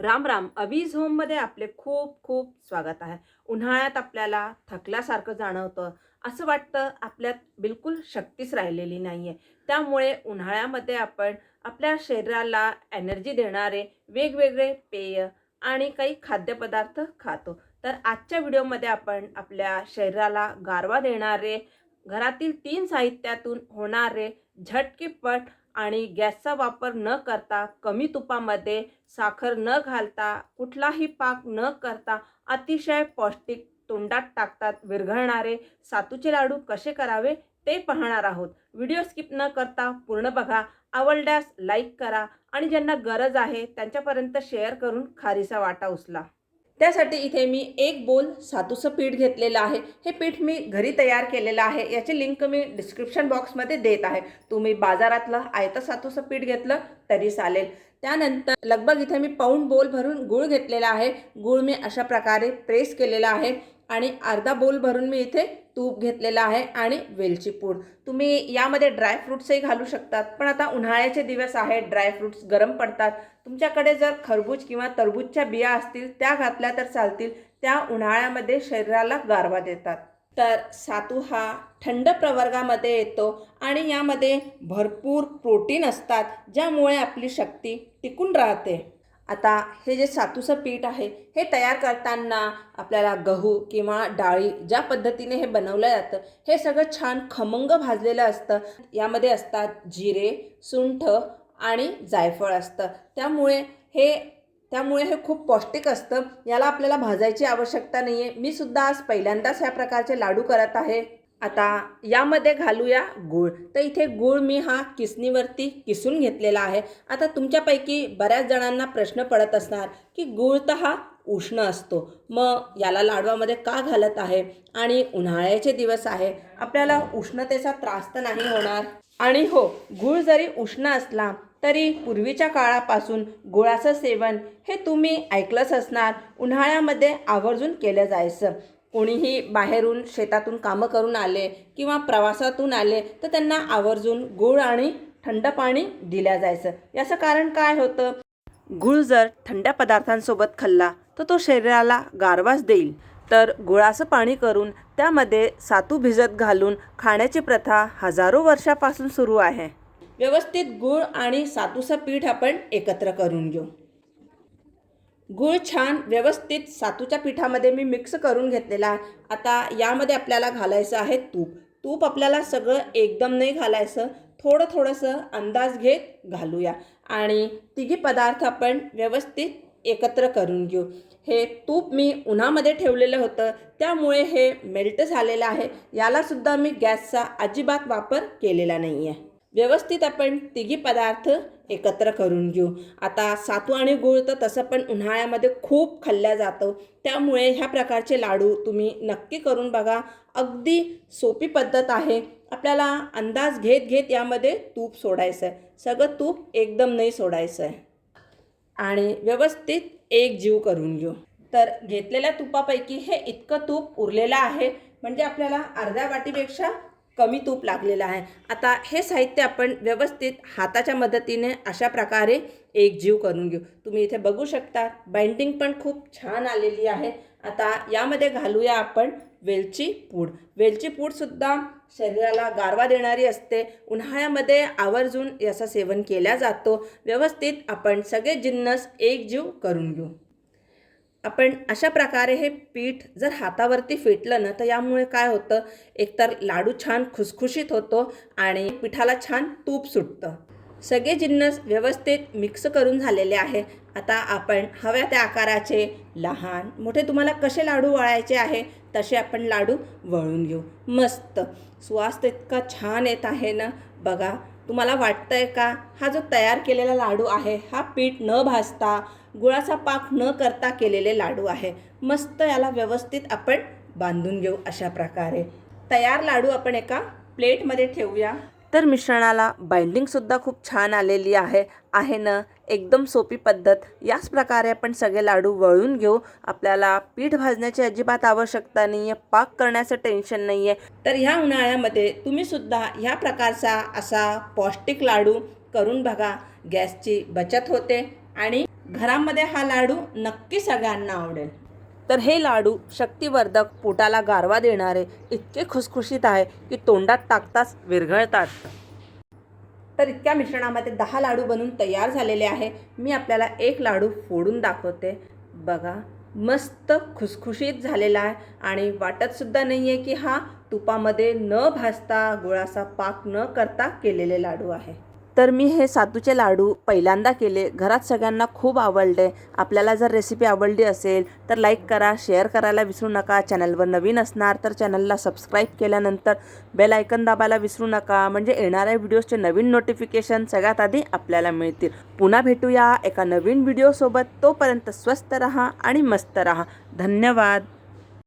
राम राम. अवीज होममध्ये आपले खूप खूप स्वागत आहे. उन्हाळ्यात आपल्याला थकल्यासारखं जाणवतं. असं वाटतं आपल्यात बिलकुल शक्तीच राहिलेली नाहीये. त्यामुळे उन्हाळ्यामध्ये आपण आपल्या शरीराला एनर्जी देणारे वेगवेगळे पेय आणि काही खाद्यपदार्थ खातो. तर आजच्या व्हिडिओमध्ये आपण आपल्या शरीराला गारवा देणारे, घरातील 3 साहित्यातून होणारे झटकीपट आणि गॅसचा वापर न करता, कमी तुपामध्ये, साखर न घालता, कुठलाही पाक न करता अतिशय पौष्टिक, तोंडात टाकतात विरघळणारे सातूचे लाडू कसे करावे ते पाहणार आहोत. व्हिडिओ स्किप न करता पूर्ण बघा. आवडल्यास लाईक करा आणि ज्यांना गरज आहे त्यांच्यापर्यंत शेअर करून खारीचा वाटा उचला. त्यासाठी इथे मी 1 बोल सातूचं पीठ घेतलेलं आहे. हे पीठ मी घरी तयार केलेलं आहे. याची लिंक मी डिस्क्रिप्शन बॉक्समध्ये देत आहे. तुम्ही बाजारातलं आयतं सातूचं पीठ घेतलं तरी चालेल. त्यानंतर लगभग इथे मी पाऊण बोल भरून गूळ घेतलेला आहे. गूळ मी अशा प्रकारे प्रेस केलेला आहे आणि अर्धा बोल भरून मी इथे तूप घेतलेलं आहे आणि वेलची पूड. तुम्ही यामध्ये ड्रायफ्रूट्सही घालू शकतात, पण आता उन्हाळ्याचे दिवस आहेत, ड्रायफ्रूट्स गरम पडतात. तुमच्याकडे जर खरबूज किंवा टरबूजच्या बिया असतील त्या घातल्या तर चालतील. त्या उन्हाळ्यामध्ये शरीराला गारवा देतात. तर सातू हा थंड प्रवर्गामध्ये येतो आणि यामध्ये भरपूर प्रोटीन असतात, ज्यामुळे आपली शक्ती टिकून राहते. आता हे जे सातूचं पीठ आहे हे तयार करताना आपल्याला गहू किंवा डाळी ज्या पद्धतीने हे बनवलं जातं हे सगळं छान खमंग भाजलेलं असतं. यामध्ये असतात जिरे, सुंठ आणि जायफळ असतं. त्यामुळे हे खूप पौष्टिक असतं. याला आपल्याला भाजायची आवश्यकता नाही आहे. मी सुद्धा आज पहिल्यांदाच ह्या प्रकारचे लाडू करत आहे. आता यामध्ये घालूया गूळ. तर इथे गूळ मी हा किसणीवरती किसून घेतलेला आहे. आता तुमच्यापैकी बऱ्याच जणांना प्रश्न पडत असणार की गूळ तर हा उष्ण असतो, मग याला लाडवामध्ये का घालत आहे? आणि उन्हाळ्याचे दिवस आहे, आपल्याला उष्णतेचा त्रास तर नाही होणार? आणि हो, गूळ जरी उष्ण असला तरी पूर्वीच्या काळापासून गुळाचं सेवन हे तुम्ही ऐकलंच असणार, उन्हाळ्यामध्ये आवर्जून केलं जायचं. कोणीही बाहेरून शेतातून कामं करून आले किंवा प्रवासातून आले तर त्यांना आवर्जून गूळ आणि थंड पाणी दिलं जायचं. याचं कारण काय होतं? गूळ जर थंड पदार्थांसोबत खाल्ला तर तो शरीराला गारवाच देईल. तर गुळाचं पाणी करून त्यामध्ये सातू भिजत घालून खाण्याची प्रथा हजारो वर्षापासून सुरू आहे. व्यवस्थित गूळ आणि सातूचं पीठ आपण एकत्र करून घेऊ. गूळ छान व्यवस्थित सातूच्या पिठामध्ये मी मिक्स करून घेतलेला आहे. आता यामध्ये आपल्याला घालायचं आहे तूप. तूप आपल्याला सगळं एकदम नाही घालायचं, थोडं थोडंसं अंदाज घेत घालूया आणि तिघी पदार्थ आपण व्यवस्थित एकत्र करून घेऊ. हे तूप मी उन्हामध्ये ठेवलेलं होतं, त्यामुळे हे मेल्ट झालेलं आहे. यालासुद्धा मी गॅसचा अजिबात वापर केलेला नाही आहे. व्यवस्थित आपण तिघी पदार्थ एकत्र करून घेऊ. आता सातू आणि गूळ तर तसं पण उन्हाळ्यामध्ये खूप खाल्ल्या जातं, त्यामुळे ह्या प्रकारचे लाडू तुम्ही नक्की करून बघा. अगदी सोपी पद्धत आहे. आपल्याला अंदाज घेत घेत यामध्ये तूप सोडायचं आहे. सगळं तूप एकदम नाही सोडायचं आहे आणि व्यवस्थित एक जीव करून घेऊ. तर घेतलेल्या तुपापैकी हे इतकं तूप उरलेलं आहे, म्हणजे आपल्याला अर्ध्या वाटीपेक्षा कमी तूप लागलेलं आहे. आता हे साहित्य आपण व्यवस्थित हाताच्या मदतीने अशा प्रकारे एकजीव करून घेऊ. तुम्ही इथे बघू शकता बाइंडिंग पण खूप छान आलेली आहे. आता यामध्ये घालूया आपण वेलची पूड. वेलची पूडसुद्धा शरीराला गारवा देणारी असते. उन्हाळ्यामध्ये आवर्जून याचं सेवन केलं जातो. व्यवस्थित आपण सगळे जिन्नस एकजीव करून घेऊ. आपण अशा प्रकारे हे पीठ जर हातावरती फेटलं ना तर यामुळे काय होतं, एकतर लाडू छान खुसखुशीत होतो आणि पिठाला छान तूप सुटतं. सगळे जिन्नस व्यवस्थित मिक्स करून झालेले आहे. आता आपण हव्या त्या आकाराचे लहान मोठे तुम्हाला कसे लाडू वळायचे आहे तसे आपण लाडू वळून घेऊ. मस्त सुवास इतका छान येत आहे ना, बघा. तुम्हाला वाटतंय का हा जो तयार केलेला लाडू आहे हा पीठ न भाजता, गुळाचा पाक न करता केलेले लाडू आहे. मस्त याला व्यवस्थित आपण बांधून घेऊ. अशा प्रकारे तयार लाडू आपण एका प्लेटमध्ये ठेवूया. तर मिश्रणाला बाइंडिंगसुद्धा खूप छान आलेली आहे ना. एकदम सोपी पद्धत. याच प्रकारे आपण सगळे लाडू वळून घेऊ. आपल्याला पीठ भाजण्याची अजिबात आवश्यकता नाही आहे, पाक करण्याचं टेन्शन नाही आहे. तर ह्या उन्हाळ्यामध्ये तुम्हीसुद्धा ह्या प्रकारचा असा पौष्टिक लाडू करून बघा. गॅसची बचत होते आणि घरामध्ये हा लाडू नक्की सगळ्यांना आवडेल. तर हे लाडू शक्तिवर्धक, पोटाला गारवा देणारे इतके खुसखुशीत आहे की तोंडात टाकताच विरघळतात. तर इतक्या मिश्रणामध्ये 10 लाडू बनून तयार झालेले आहे. मी आपल्याला एक लाडू फोडून दाखवते. बघा, मस्त खुसखुशीत झालेला आहे आणि वाटतसुद्धा नाही आहे की हा तुपामध्ये न भाजता, गुळाचा पाक न करता केलेले लाडू आहे. तर मी हे सातूचे लाडू पहिल्यांदा केले. घरात सगळ्यांना खूप आवडले. आपल्याला जर रेसिपी आवडली असेल तर लाईक करा, शेअर करायला विसरू नका. चॅनलवर नवीन असणार तर चॅनलला सबस्क्राईब केल्यानंतर बेल आयकन दाबायला विसरू नका, म्हणजे येणाऱ्या व्हिडिओजचे नवीन नोटिफिकेशन सगळ्यात आधी आपल्याला मिळतील. पुन्हा भेटूया एका नवीन व्हिडिओसोबत. तोपर्यंत स्वस्त रहा आणि मस्त रहा. धन्यवाद.